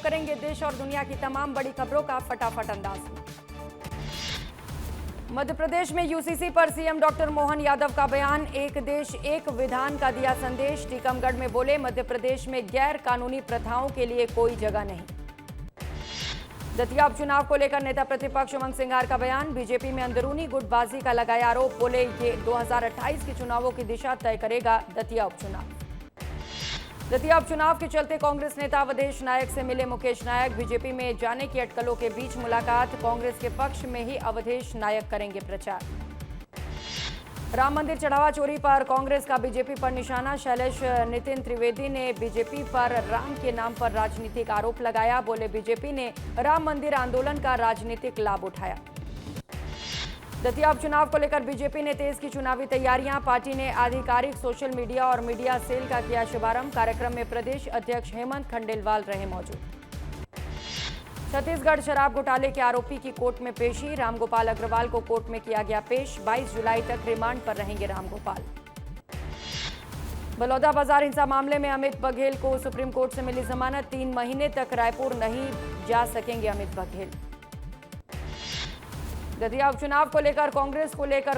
करेंगे देश और दुनिया की तमाम बड़ी खबरों का फटाफट अंदाज। मध्य प्रदेश में यूसीसी पर सीएम डॉक्टर मोहन यादव का बयान, एक देश एक विधान का दिया संदेश। टीकमगढ़ में बोले, मध्य प्रदेश में गैर कानूनी प्रथाओं के लिए कोई जगह नहीं। दतिया उपचुनाव को लेकर नेता प्रतिपक्ष उमंग सिंघार का बयान, बीजेपी में अंदरूनी गुटबाजी का लगाया आरोप। बोले, ये 2028 के चुनावों की दिशा तय करेगा दतिया उपचुनाव। दतिया उपचुनाव के चलते कांग्रेस नेता अवधेश नायक से मिले मुकेश नायक, बीजेपी में जाने की अटकलों के बीच मुलाकात। कांग्रेस के पक्ष में ही अवधेश नायक करेंगे प्रचार। राम मंदिर चढ़ावा चोरी पर कांग्रेस का बीजेपी पर निशाना, शैलेश नितिन त्रिवेदी ने बीजेपी पर राम के नाम पर राजनीतिक आरोप लगाया। बोले, बीजेपी ने राम मंदिर आंदोलन का राजनीतिक लाभ उठाया। दतिया उपचुनाव को लेकर बीजेपी ने तेज की चुनावी तैयारियां, पार्टी ने आधिकारिक सोशल मीडिया और मीडिया सेल का किया शुभारंभ। कार्यक्रम में प्रदेश अध्यक्ष हेमंत खंडेलवाल रहे मौजूद। छत्तीसगढ़ शराब घोटाले के आरोपी की कोर्ट में पेशी, रामगोपाल अग्रवाल को कोर्ट में किया गया पेश। 22 जुलाई तक रिमांड पर रहेंगे रामगोपाल। बलौदा बाजार हिंसा मामले में अमित बघेल को सुप्रीम कोर्ट से मिली जमानत, 3 महीने तक रायपुर नहीं जा सकेंगे अमित बघेल। दतिया उपचुनाव को लेकर कांग्रेस को लेकर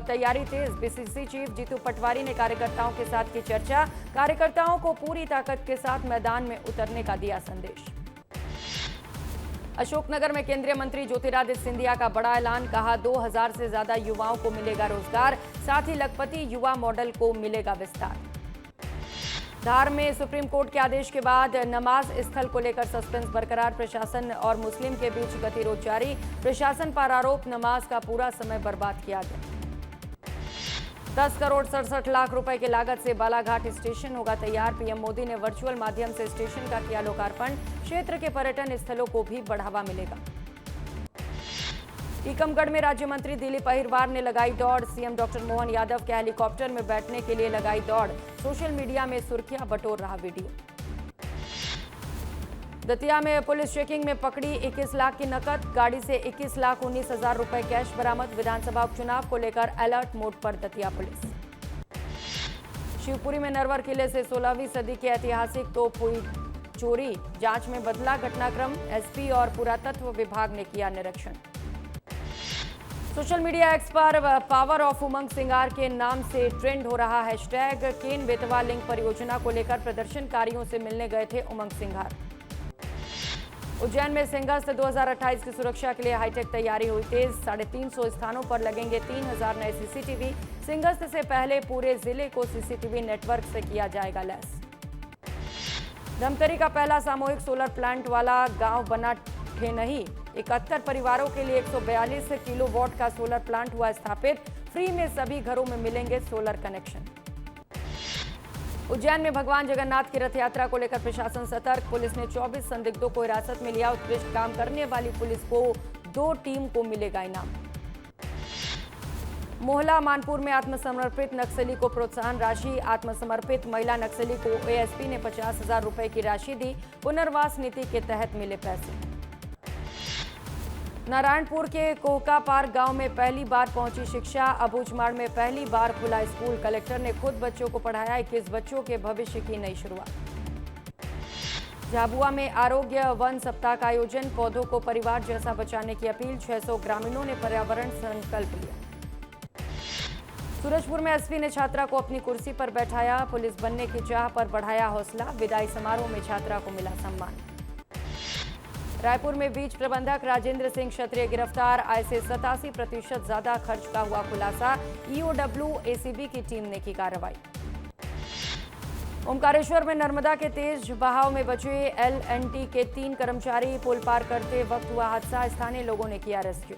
तैयारी तेज, बीसीसी चीफ जीतू पटवारी ने कार्यकर्ताओं के साथ की चर्चा। कार्यकर्ताओं को पूरी ताकत के साथ मैदान में उतरने का दिया संदेश। अशोकनगर में केंद्रीय मंत्री ज्योतिरादित्य सिंधिया का बड़ा ऐलान, कहा 2000 से ज्यादा युवाओं को मिलेगा रोजगार, साथ ही लखपति युवा मॉडल को मिलेगा विस्तार। धार में सुप्रीम कोर्ट के आदेश के बाद नमाज स्थल को लेकर सस्पेंस बरकरार, प्रशासन और मुस्लिम के बीच गतिरोध जारी। प्रशासन पर आरोप, नमाज का पूरा समय बर्बाद किया गया। 10 करोड़ 67 लाख रुपए की लागत से बालाघाट स्टेशन होगा तैयार। पीएम मोदी ने वर्चुअल माध्यम से स्टेशन का किया लोकार्पण, क्षेत्र के पर्यटन स्थलों को भी बढ़ावा मिलेगा। टीकमगढ़ में राज्य मंत्री दिलीप अहिरवार ने लगाई दौड़, सीएम डॉक्टर मोहन यादव के हेलीकॉप्टर में बैठने के लिए लगाई दौड़। सोशल मीडिया में सुर्खियां बटोर रहा वीडियो। दतिया में पुलिस चेकिंग में पकड़ी 21 लाख की नकद, गाड़ी से 21 लाख 19 हजार रुपए कैश बरामद। विधानसभा उपचुनाव को लेकर अलर्ट मोड पर दतिया पुलिस। शिवपुरी में नरवर किले से 16वीं सदी की ऐतिहासिक तोप हुई चोरी, जांच में बदला घटनाक्रम, एसपी और पुरातत्व विभाग ने किया निरीक्षण। सोशल मीडिया एक्स पर पावर ऑफ उमंग सिंघार के नाम से ट्रेंड हो रहा हैशटैग। केन बेतवा लिंक परियोजना को लेकर प्रदर्शनकारियों से मिलने गए थे उमंग सिंघार। उज्जैन में सिंहस्थ 2028 की सुरक्षा के लिए हाईटेक तैयारी हुई तेज, 350 स्थानों पर लगेंगे 3000 नए सीसीटीवी। सिंहस्थ से पहले पूरे जिले को सीसीटीवी नेटवर्क से किया जाएगा लैस। धमतरी का पहला सामूहिक सोलर प्लांट वाला गांव बना ठेनही, 71 परिवारों के लिए 142 किलोवाट का सोलर प्लांट हुआ स्थापित। फ्री में सभी घरों में मिलेंगे सोलर कनेक्शन। उज्जैन में भगवान जगन्नाथ की रथ यात्रा को लेकर प्रशासन सतर्क, पुलिस ने 24 संदिग्धों को हिरासत में लिया। उत्कृष्ट काम करने वाली पुलिस को 2 टीम को मिलेगा इनाम। मोहला मानपुर में आत्मसमर्पित नक्सली को प्रोत्साहन राशि, आत्मसमर्पित महिला नक्सली को एएसपी ने 50,000 रुपए की राशि दी। पुनर्वास नीति के तहत मिले पैसे। नारायणपुर के कोहका पार्क गांव में पहली बार पहुंची शिक्षा, अबूझमाड़ में पहली बार खुला स्कूल। कलेक्टर ने खुद बच्चों को पढ़ाया, 21 बच्चों के भविष्य की नई शुरुआत। झाबुआ में आरोग्य वन सप्ताह का आयोजन, पौधों को परिवार जैसा बचाने की अपील। 600 ग्रामीणों ने पर्यावरण संकल्प लिया। सूरजपुर में एसपी ने छात्रा को अपनी कुर्सी पर बैठाया, पुलिस बनने की चाह पर बढ़ाया हौसला। विदाई समारोह में छात्रा को मिला सम्मान। रायपुर में बीच प्रबंधक राजेंद्र सिंह क्षत्रिय गिरफ्तार, आय से 87% ज्यादा खर्च का हुआ खुलासा। ईओडब्ल्यू एसीबी की टीम ने की कार्रवाई। ओमकारेश्वर में नर्मदा के तेज बहाव में बचे एल&टी के 3 कर्मचारी, पुल पार करते वक्त हुआ हादसा, स्थानीय लोगों ने किया रेस्क्यू।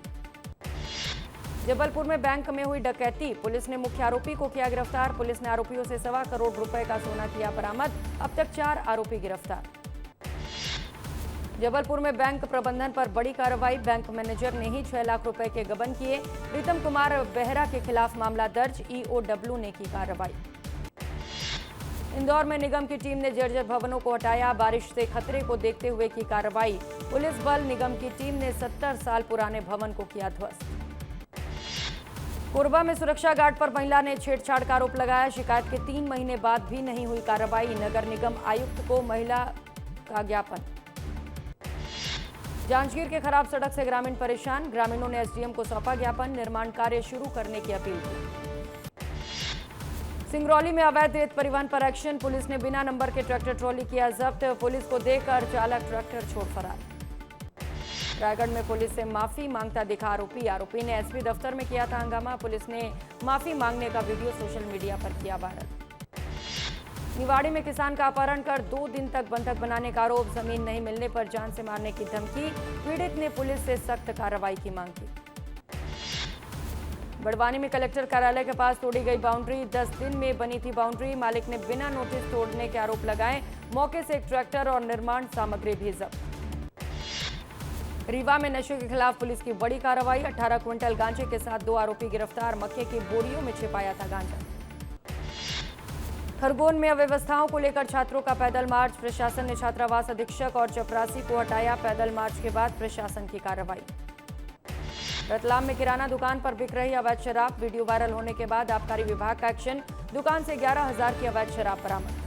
जबलपुर में बैंक में हुई डकैती, पुलिस ने मुख्य आरोपी को किया गिरफ्तार। पुलिस ने आरोपियों से 1.25 करोड़ रुपए का सोना किया बरामद, अब तक 4 आरोपी गिरफ्तार। जबलपुर में बैंक प्रबंधन पर बड़ी कार्रवाई, बैंक मैनेजर ने ही 6 लाख रुपए के गबन किए। प्रीतम कुमार बेहरा के खिलाफ मामला दर्ज, ईओडब्ल्यू ने की कार्रवाई। इंदौर में निगम की टीम ने जर्जर भवनों को हटाया, बारिश से खतरे को देखते हुए की कार्रवाई। पुलिस बल निगम की टीम ने 70 साल पुराने भवन को किया ध्वस्त। कोरबा में सुरक्षा गार्ड पर महिला ने छेड़छाड़ का आरोप लगाया, शिकायत के 3 महीने बाद भी नहीं हुई कार्रवाई। नगर निगम आयुक्त को महिला का ज्ञापन। जांजगीर के खराब सड़क से ग्रामीण परेशान, ग्रामीणों ने एसडीएम को सौंपा ज्ञापन, निर्माण कार्य शुरू करने की अपील की। सिंगरौली में अवैध रेत परिवहन पर एक्शन, पुलिस ने बिना नंबर के ट्रैक्टर ट्रॉली किया जब्त, पुलिस को देखकर चालक ट्रैक्टर छोड़ फरार। रायगढ़ में पुलिस से माफी मांगता दिखा आरोपी ने एसपी दफ्तर में किया था हंगामा, पुलिस ने माफी मांगने का वीडियो सोशल मीडिया पर किया वायरल। निवाड़ी में किसान का अपहरण कर 2 दिन तक बंधक बनाने का आरोप, जमीन नहीं मिलने पर जान से मारने की धमकी, पीड़ित ने पुलिस से सख्त कार्रवाई की मांग की। बड़वानी में कलेक्टर कार्यालय के पास तोड़ी गई बाउंड्री, 10 दिन में बनी थी बाउंड्री, मालिक ने बिना नोटिस तोड़ने के आरोप लगाए, मौके से एक ट्रैक्टर और निर्माण सामग्री भी जब्त। रीवा में नशे के खिलाफ पुलिस की बड़ी कार्रवाई, 18 क्विंटल गांजे के साथ 2 आरोपी गिरफ्तार, मक्के की बोरियों में छिपाया था गांजा। खरगोन में अव्यवस्थाओं को लेकर छात्रों का पैदल मार्च, प्रशासन ने छात्रावास अधीक्षक और चपरासी को हटाया, पैदल मार्च के बाद प्रशासन की कार्रवाई। रतलाम में किराना दुकान पर बिक रही अवैध शराब, वीडियो वायरल होने के बाद आबकारी विभाग का एक्शन, दुकान से 11,000 की अवैध शराब बरामद।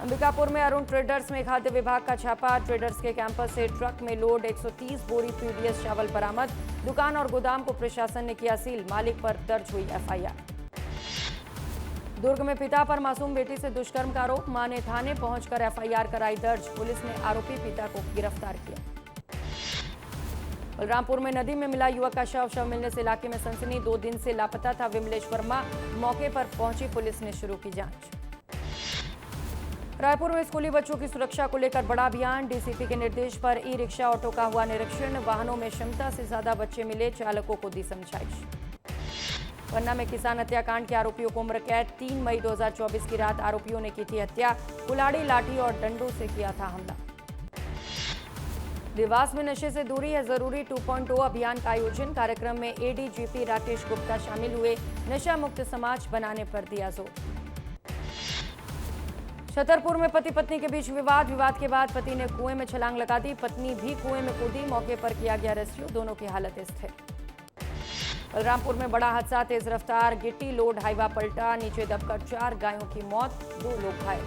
अंबिकापुर में अरुण ट्रेडर्स में खाद्य विभाग का छापा, ट्रेडर्स के कैंपस से ट्रक में लोड 130 बोरी पीडीएस चावल बरामद, दुकान और गोदाम को प्रशासन ने किया सील, मालिक पर दर्ज हुई एफआईआर। दुर्ग में पिता पर मासूम बेटी से दुष्कर्म का आरोप, मां ने थाने पहुंचकर एफआईआर कराई दर्ज, पुलिस ने आरोपी पिता को गिरफ्तार किया। बलरामपुर में नदी में मिला युवक का शव मिलने से इलाके में सनसनी, 2 दिन से लापता था विमलेश वर्मा, मौके पर पहुंची पुलिस ने शुरू की जांच। रायपुर में स्कूली बच्चों की सुरक्षा को लेकर बड़ा अभियान, डीसीपी के निर्देश पर ई रिक्शा ऑटो का हुआ निरीक्षण, वाहनों में क्षमता से ज्यादा बच्चे मिले, चालकों को दी समझाइश। पन्ना में किसान हत्याकांड के आरोपियों को उम्र कैद, 3 मई 2024 की रात आरोपियों ने की थी हत्या, कुल्हाड़ी, लाठी और डंडों से किया था हमला। देवास में नशे से दूरी है जरूरी 2.0 अभियान का आयोजन, कार्यक्रम में एडीजीपी राकेश गुप्ता शामिल हुए, नशा मुक्त समाज बनाने पर दिया जोर। छतरपुर में पति पत्नी के बीच विवाद के बाद पति ने कुएं में छलांग लगा दी, पत्नी भी कुएं में कूदी, मौके पर किया गया रेस्क्यू, दोनों की हालत स्थिर। बलरामपुर में बड़ा हादसा, तेज रफ्तार गिट्टी लोड हाईवा पलटा, नीचे दबकर 4 गायों की मौत, 2 लोग घायल।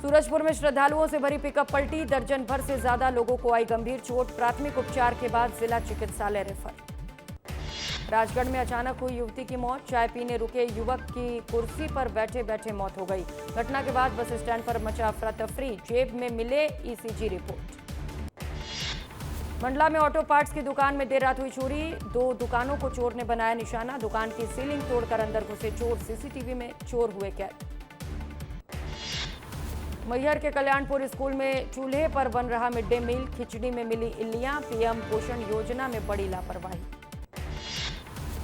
सूरजपुर में श्रद्धालुओं से भरी पिकअप पलटी, दर्जन भर से ज्यादा लोगों को आई गंभीर चोट, प्राथमिक उपचार के बाद जिला चिकित्सालय रेफर। राजगढ़ में अचानक हुई युवती की मौत, चाय पीने रुके युवक की कुर्सी पर बैठे बैठे मौत हो गई, घटना के बाद बस स्टैंड पर मचा अफरा तफरी, जेब में मिले ईसीजी रिपोर्ट। मंडला में ऑटो पार्ट्स की दुकान में देर रात हुई चोरी, 2 दुकानों को चोर ने बनाया निशाना, दुकान की सीलिंग तोड़कर अंदर घुसे चोर, सीसीटीवी में चोर हुए कैद। मैहर के कल्याणपुर स्कूल में चूल्हे पर बन रहा मिड डे मील, खिचड़ी में मिली इल्लियां, पीएम पोषण योजना में बड़ी लापरवाही।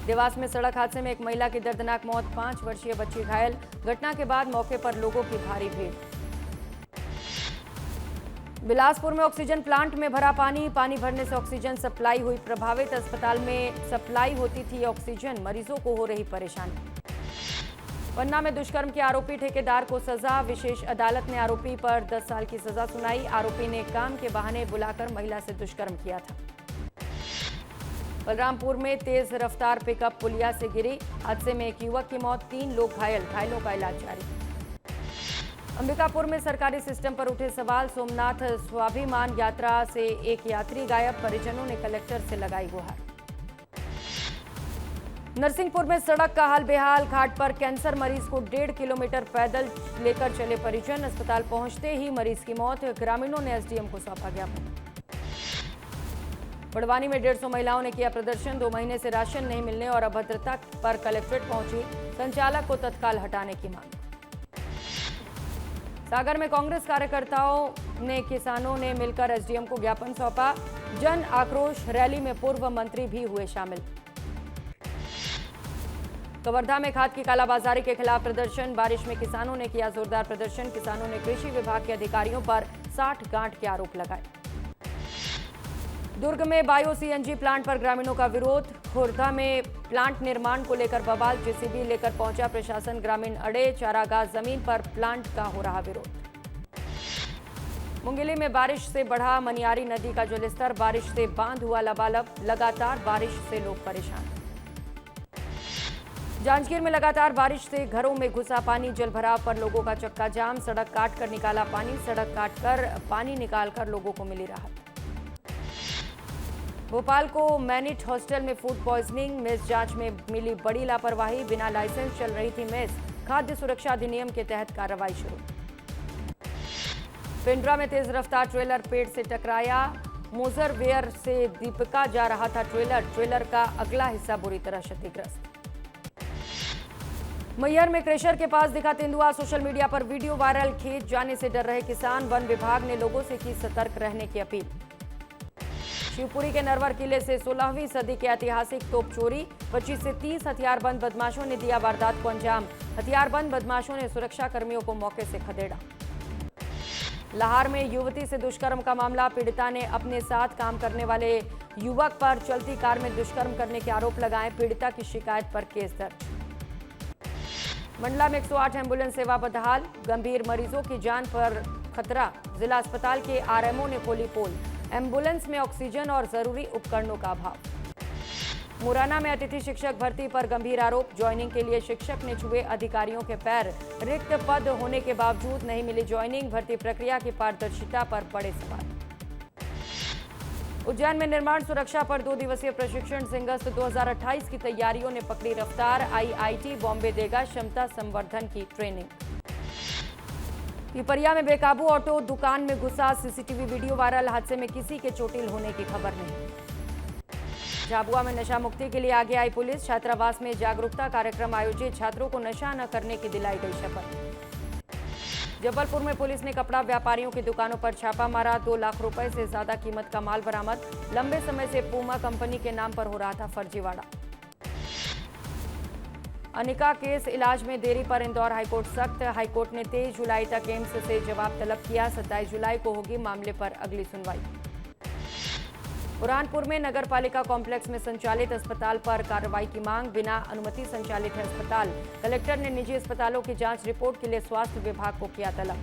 देवास में सड़क हादसे में एक महिला की दर्दनाक मौत, 5 वर्षीय बच्ची घायल, घटना के बाद मौके पर लोगों की भारी भीड़। बिलासपुर में ऑक्सीजन प्लांट में भरा पानी भरने से ऑक्सीजन सप्लाई हुई प्रभावित, अस्पताल में सप्लाई होती थी ऑक्सीजन, मरीजों को हो रही परेशानी। पन्ना में दुष्कर्म के आरोपी ठेकेदार को सजा, विशेष अदालत ने आरोपी पर 10 साल की सजा सुनाई, आरोपी ने काम के बहाने बुलाकर महिला से दुष्कर्म किया था। बलरामपुर में तेज रफ्तार पिकअप पुलिया से गिरी, हादसे में एक युवक की मौत, 3 लोग घायल, घायलों का इलाज जारी। अंबिकापुर में सरकारी सिस्टम पर उठे सवाल, सोमनाथ स्वाभिमान यात्रा से एक यात्री गायब, परिजनों ने कलेक्टर से लगाई गुहार। नरसिंहपुर में सड़क का हाल बेहाल, घाट पर कैंसर मरीज को 1.5 किलोमीटर पैदल लेकर चले परिजन, अस्पताल पहुंचते ही मरीज की मौत, ग्रामीणों ने एसडीएम को सौंपा ज्ञापन। बड़वानी में 150 महिलाओं ने किया प्रदर्शन, 2 महीने से राशन नहीं मिलने और अभद्रता पर कलेक्ट्रेट पहुंची, संचालक को तत्काल हटाने की मांग। सागर में कांग्रेस कार्यकर्ताओं ने किसानों ने मिलकर एसडीएम को ज्ञापन सौंपा, जन आक्रोश रैली में पूर्व मंत्री भी हुए शामिल। कवर्धा में खाद की कालाबाजारी के खिलाफ प्रदर्शन, बारिश में किसानों ने किया जोरदार प्रदर्शन, किसानों ने कृषि विभाग के अधिकारियों पर साठ-गांठ के आरोप लगाए। दुर्ग में बायो सीएनजी प्लांट पर ग्रामीणों का विरोध, खुर्दा में प्लांट निर्माण को लेकर बवाल, जेसीबी लेकर पहुंचा प्रशासन, ग्रामीण अड़े, चारागाह जमीन पर प्लांट का हो रहा विरोध। मुंगेली में बारिश से बढ़ा मनियारी नदी का जलस्तर, बारिश से बांध हुआ लबालब, लगातार बारिश से लोग परेशान। जांजगीर में लगातार बारिश से घरों में घुसा पानी, जलभराव पर लोगों का चक्का जाम। सड़क काट कर निकाला पानी, सड़क काटकर पानी निकालकर लोगों को मिली राहत। भोपाल को मैनिट हॉस्टल में फूड पॉइजनिंग, मेस जांच में मिली बड़ी लापरवाही। बिना लाइसेंस चल रही थी मेस, खाद्य सुरक्षा अधिनियम के तहत कार्रवाई शुरू। पिंडरा में तेज रफ्तार ट्रेलर पेड़ से टकराया। मोजरवेयर से दीपिका जा रहा था ट्रेलर का अगला हिस्सा बुरी तरह क्षतिग्रस्त। मैहर में क्रेशर के पास दिखा तेंदुआ, सोशल मीडिया पर वीडियो वायरल। खेत जाने से डर रहे किसान, वन विभाग ने लोगों से की सतर्क रहने की अपील। शिवपुरी के नरवर किले से 16वीं सदी के ऐतिहासिक तोप चोरी, 25 से 30 हथियारबंद बदमाशों ने दिया वारदात को अंजाम। हथियारबंद बदमाशों ने सुरक्षा कर्मियों को मौके से खदेड़ा। लाहौर में युवती से दुष्कर्म का मामला, पीड़िता ने अपने साथ काम करने वाले युवक पर चलती कार में दुष्कर्म करने के आरोप लगाए। पीड़िता की शिकायत पर केस दर्ज। मंडला में 108 एम्बुलेंस सेवा बदहाल, गंभीर मरीजों की जान पर खतरा। जिला अस्पताल के आरएमओ ने खोली पोल। एम्बुलेंस में ऑक्सीजन और जरूरी उपकरणों का अभाव। मुरैना में अतिथि शिक्षक भर्ती पर गंभीर आरोप, ज्वाइनिंग के लिए शिक्षक ने छुए अधिकारियों के पैर। रिक्त पद होने के बावजूद नहीं मिली ज्वाइनिंग, भर्ती प्रक्रिया की पारदर्शिता पर बड़े सवाल। उज्जैन में निर्माण सुरक्षा पर 2 दिवसीय प्रशिक्षण, सिंगस्त 2028 की तैयारियों ने पकड़ी रफ्तार। आईआईटी बॉम्बे देगा क्षमता संवर्धन की ट्रेनिंग। पिपरिया में बेकाबू ऑटो दुकान में घुसा, सीसीटीवी वीडियो वायरल। हादसे में किसी के चोटिल होने की खबर नहीं। झाबुआ में नशा मुक्ति के लिए आगे आई पुलिस, छात्रावास में जागरूकता कार्यक्रम आयोजित, छात्रों को नशा न करने की दिलाई गई शपथ। जबलपुर में पुलिस ने कपड़ा व्यापारियों की दुकानों पर छापा मारा, 2 लाख रुपए से ज्यादा कीमत का माल बरामद। लंबे समय से पूमा कंपनी के नाम पर हो रहा था फर्जीवाड़ा। अनिका केस इलाज में देरी पर इंदौर हाईकोर्ट सख्त, हाईकोर्ट ने 23 जुलाई तक एम्स से जवाब तलब किया। 27 जुलाई को होगी मामले पर अगली सुनवाई। बुरहानपुर में नगर पालिका कॉम्प्लेक्स में संचालित अस्पताल पर कार्रवाई की मांग, बिना अनुमति संचालित है अस्पताल। कलेक्टर ने निजी अस्पतालों की जांच रिपोर्ट के लिए स्वास्थ्य विभाग को किया तलब।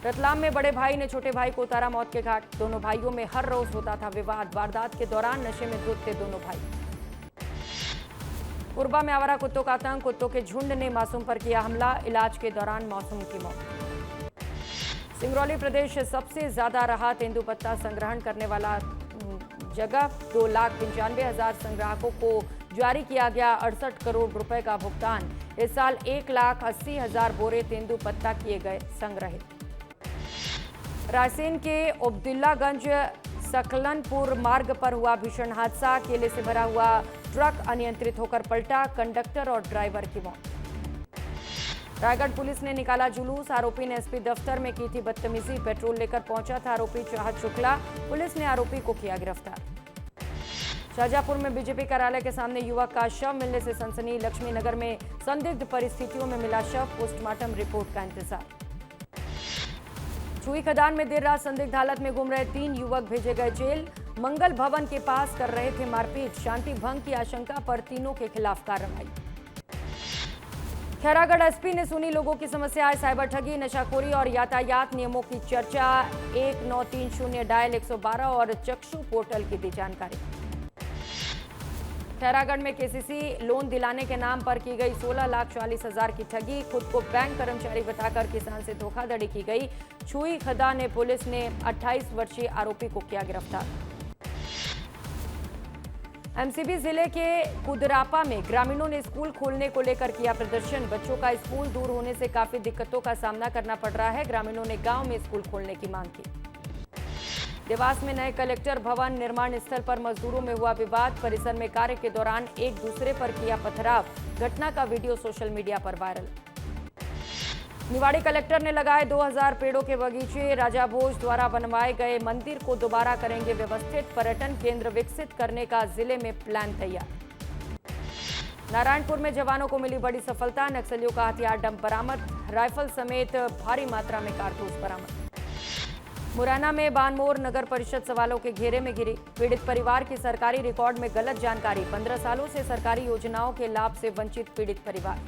रतलाम में बड़े भाई ने छोटे भाई को उतारा मौत के घाट, दोनों भाइयों में हर रोज होता था विवाद। वारदात के दौरान नशे में धुत थे दोनों भाई। कोरबा में आवारा कुत्तों का आतंक, कुत्तों के झुंड ने मासूम पर किया हमला, इलाज के दौरान मासूम की मौत। सिंगरौली प्रदेश सबसे ज्यादा रहा तेंदुपत्ता संग्रहण करने वाला जगह, 2,95,000 संग्राहकों को जारी किया गया 68 करोड़ रुपए का भुगतान। इस साल 1,80,000 बोरे तेंदुपत्ता किए गए संग्रहित। रायसेन के अब्दुल्लागंज सकलनपुर मार्ग पर हुआ भीषण हादसा, केले से भरा हुआ ट्रक अनियंत्रित होकर पलटा, कंडक्टर और ड्राइवर की मौत। रायगढ़ पुलिस ने निकाला जुलूस, आरोपी ने एसपी दफ्तर में की थी बदतमीजी, पेट्रोल लेकर पहुंचा था आरोपी चाहत शुक्ला, पुलिस ने आरोपी को किया गिरफ्तार। शाहजहांपुर में बीजेपी कार्यालय के सामने युवक का शव मिलने से सनसनी, लक्ष्मीनगर में संदिग्ध परिस्थितियों में मिला शव, पोस्टमार्टम रिपोर्ट का इंतजार। छुई खदान में देर रात संदिग्ध हालत में घूम रहे 3 युवक भेजे गए जेल, मंगल भवन के पास कर रहे थे मारपीट, शांति भंग की आशंका पर तीनों के खिलाफ कार्रवाई। खैरागढ़ एसपी ने सुनी लोगों की समस्याएं, साइबर ठगी, नशाखोरी और यातायात नियमों की चर्चा, 1930 डायल 112 और चक्षु पोर्टल की दी जानकारी। खैरागढ़ में केसीसी लोन दिलाने के नाम पर की गई 16,40,000 की ठगी, खुद को बैंक कर्मचारी बताकर किसान से धोखाधड़ी की गई। छुई खदान ने पुलिस ने 28 वर्षीय आरोपी को किया गिरफ्तार। एमसीबी जिले के कुदरापा में ग्रामीणों ने स्कूल खोलने को लेकर किया प्रदर्शन, बच्चों का स्कूल दूर होने से काफी दिक्कतों का सामना करना पड़ रहा है। ग्रामीणों ने गांव में स्कूल खोलने की मांग की। देवास में नए कलेक्टर भवन निर्माण स्थल पर मजदूरों में हुआ विवाद, परिसर में कार्य के दौरान एक दूसरे पर किया पथराव, घटना का वीडियो सोशल मीडिया पर वायरल। निवाड़ी कलेक्टर ने लगाए 2000 पेड़ों के बगीचे, राजा भोज द्वारा बनवाए गए मंदिर को दोबारा करेंगे व्यवस्थित, पर्यटन केंद्र विकसित करने का जिले में प्लान तैयार। नारायणपुर में जवानों को मिली बड़ी सफलता, नक्सलियों का हथियार डंप बरामद, राइफल समेत भारी मात्रा में कारतूस बरामद। मुरैना में बानमोर नगर परिषद सवालों के घेरे में घिरी, पीड़ित परिवार की सरकारी रिकॉर्ड में गलत जानकारी, 15 सालों से सरकारी योजनाओं के लाभ से वंचित पीड़ित परिवार।